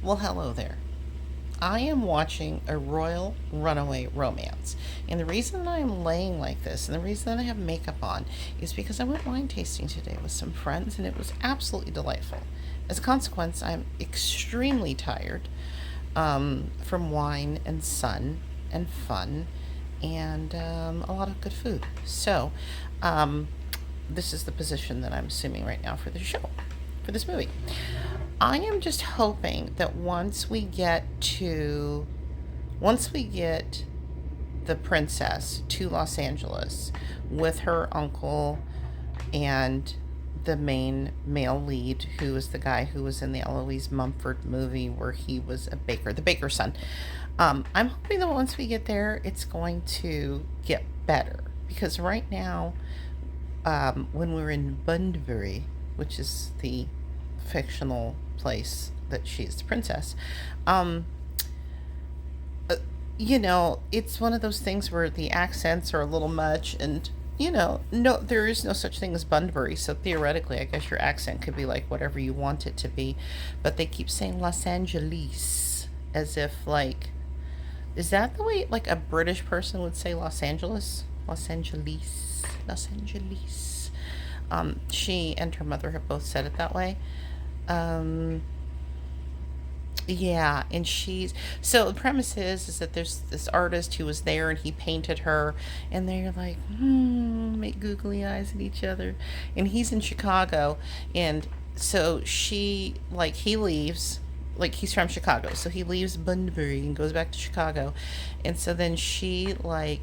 Well, hello there. I am watching a royal runaway romance. And the reason I am laying like this and the reason that I have makeup on is because I went wine tasting today with some friends and it was absolutely delightful. As a consequence, I'm extremely tired from wine and sun and fun and a lot of good food. So, um, this is the position that I'm assuming right now for the show, for this movie. I am just hoping that once we get the princess to Los Angeles with her uncle and the main male lead, who is the guy who was in the Eloise Mumford movie where he was a baker, the baker's son. I'm hoping that once we get there, it's going to get better because right now, when we're in Bunbury, which is the fictional place that she's the princess, um, uh, it's one of those things where the accents are a little much, and no, there is no such thing as Bunbury, so theoretically, I guess your accent could be like whatever you want it to be, but they keep saying Los Angeles as if like, is that the way like a British person would say Los Angeles? Los Angeles, Los Angeles. She and her mother have both said it that way. Um, yeah, and she's so the premise is that there's this artist who was there and he painted her, and they're like, make googly eyes at each other, and he's in Chicago, and so she like he leaves. Like he's from Chicago, so he leaves Bunbury and goes back to Chicago, and so then she like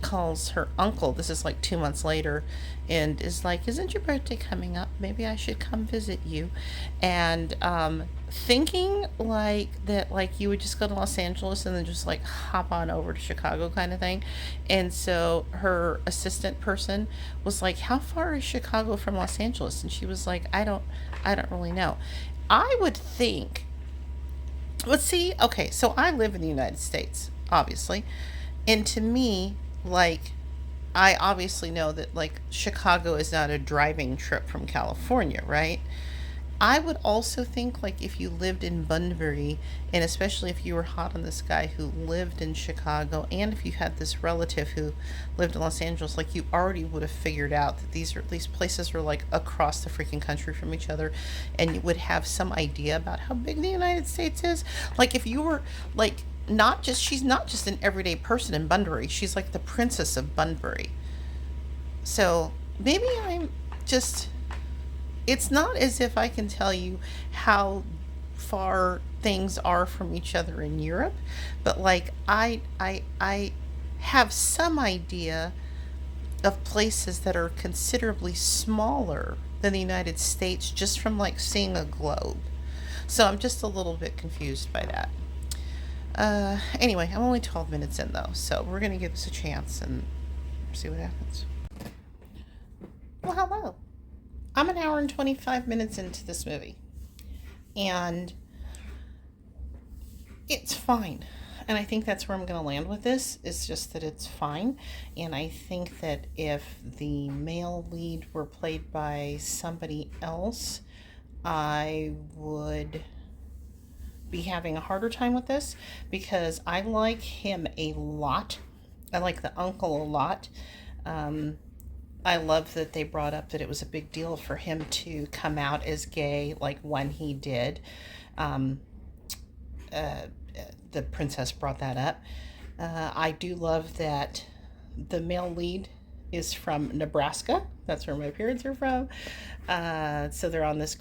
calls her uncle. This is like 2 months later, and is like, "Isn't your birthday coming up? Maybe I should come visit you." And thinking like that, like you would just go to Los Angeles and then just like hop on over to Chicago, kind of thing. And so her assistant person was like, "How far is Chicago from Los Angeles?" And she was like, I don't really know. I would think. Let's see. Okay, so I live in the United States, obviously, and to me, like I obviously know that like Chicago is not a driving trip from California, right? I would also think like if you lived in Bunbury, and especially if you were hot on this guy who lived in Chicago, and if you had this relative who lived in Los Angeles, like you already would have figured out that these places are like across the freaking country from each other, and you would have some idea about how big the United States is. Like if you were like not just she's not just an everyday person in Bunbury, she's like the princess of Bunbury. So maybe I'm just it's not as if I can tell you how far things are from each other in Europe, but like I have some idea of places that are considerably smaller than the United States just from like seeing a globe. So I'm just a little bit confused by that. Anyway, I'm only 12 minutes in though, so we're gonna give this a chance and see what happens. Well, hello. I'm an hour and 25 minutes into this movie, and it's fine. And I think that's where I'm going to land with this. It's just that it's fine. And I think that if the male lead were played by somebody else, I would be having a harder time with this because I like him a lot. I like the uncle a lot. Um, I love that they brought up that it was a big deal for him to come out as gay, like when he did. Um, uh, the princess brought that up. I do love that the male lead is from Nebraska. That's where my parents are from. So they're on this,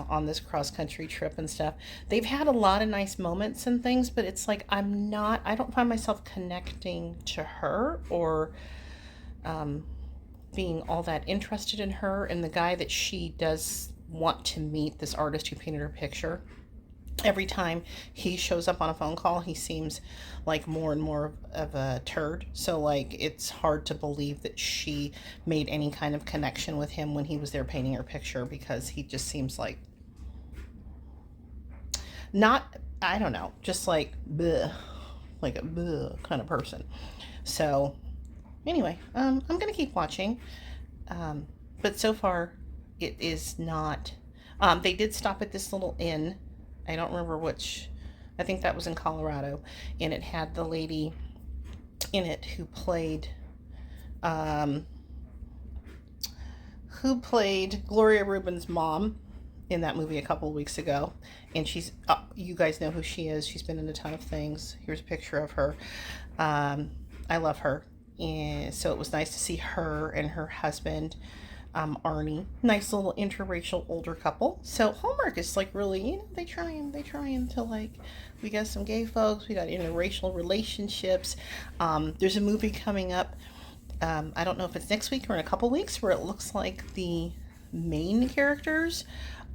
on this cross country trip and stuff. They've had a lot of nice moments and things, but it's like I don't find myself connecting to her or um, being all that interested in her and the guy that she does want to meet, this artist who painted her picture. Every time he shows up on a phone call, he seems like more and more of a turd. So, like, it's hard to believe that she made any kind of connection with him when he was there painting her picture because he just seems like not, I don't know, just like, bleh, like a bleh kind of person. So, anyway, I'm going to keep watching. But so far, it is not. They did stop at this little inn. I don't remember which I think that was in Colorado, and it had the lady in it um, who played Gloria Reuben's mom in that movie a couple of weeks ago. And she's, you guys know who she is. She's been in a ton of things. Here's a picture of her. I love her. And so it was nice to see her and her husband, Arnie. Nice little interracial older couple. So Hallmark is like really, they trying to like, we got some gay folks, we got interracial relationships. There's a movie coming up. I don't know if it's next week or in a couple weeks, where it looks like the main characters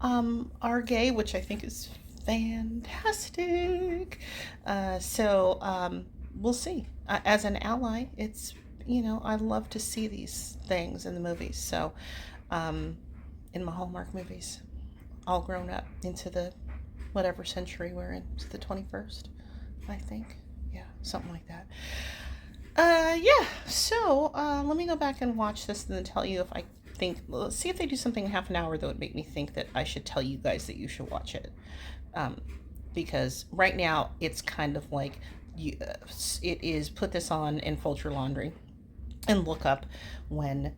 are gay, which I think is fantastic. We'll see. As an ally, it's, I love to see these things in the movies. So, um, in my Hallmark movies, all grown up into the whatever century we're in. It's the 21st, I think. Yeah, something like that. Yeah. So, let me go back and watch this and then tell you if I think. Let's see if they do something in half an hour that would make me think that I should tell you guys that you should watch it. Um, because right now it's kind of like it is put this on and fold your laundry and look up when,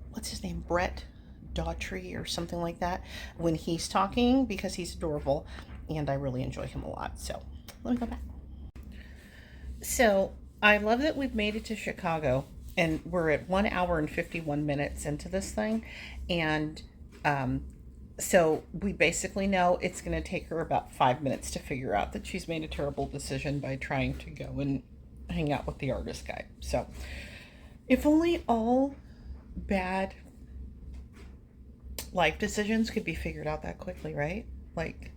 what's his name, Brett Daughtry or something like that, when he's talking, because he's adorable and I really enjoy him a lot. So let me go back. So I love that we've made it to Chicago, and we're at 1 hour and 51 minutes into this thing. And um, so we basically know it's going to take her about 5 minutes to figure out that she's made a terrible decision by trying to go and hang out with the artist guy. So if only all bad life decisions could be figured out that quickly, right? Like,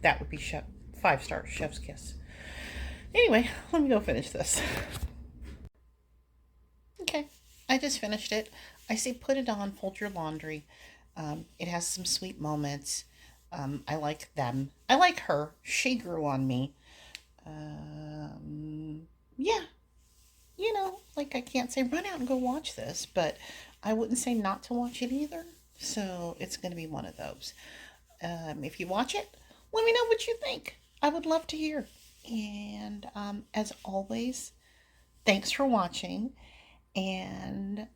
that would be 5 stars, chef's kiss. Anyway, let me go finish this. Okay, I just finished it. I say put it on, fold your laundry. It has some sweet moments. I like them. I like her. She grew on me. Yeah, like I can't say run out and go watch this, but I wouldn't say not to watch it either. So it's going to be one of those. If you watch it, let me know what you think. I would love to hear. And as always, thanks for watching, and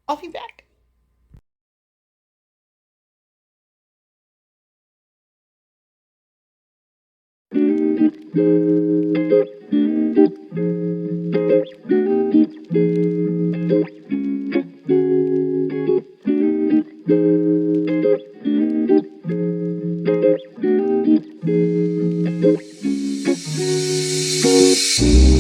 I'll be back.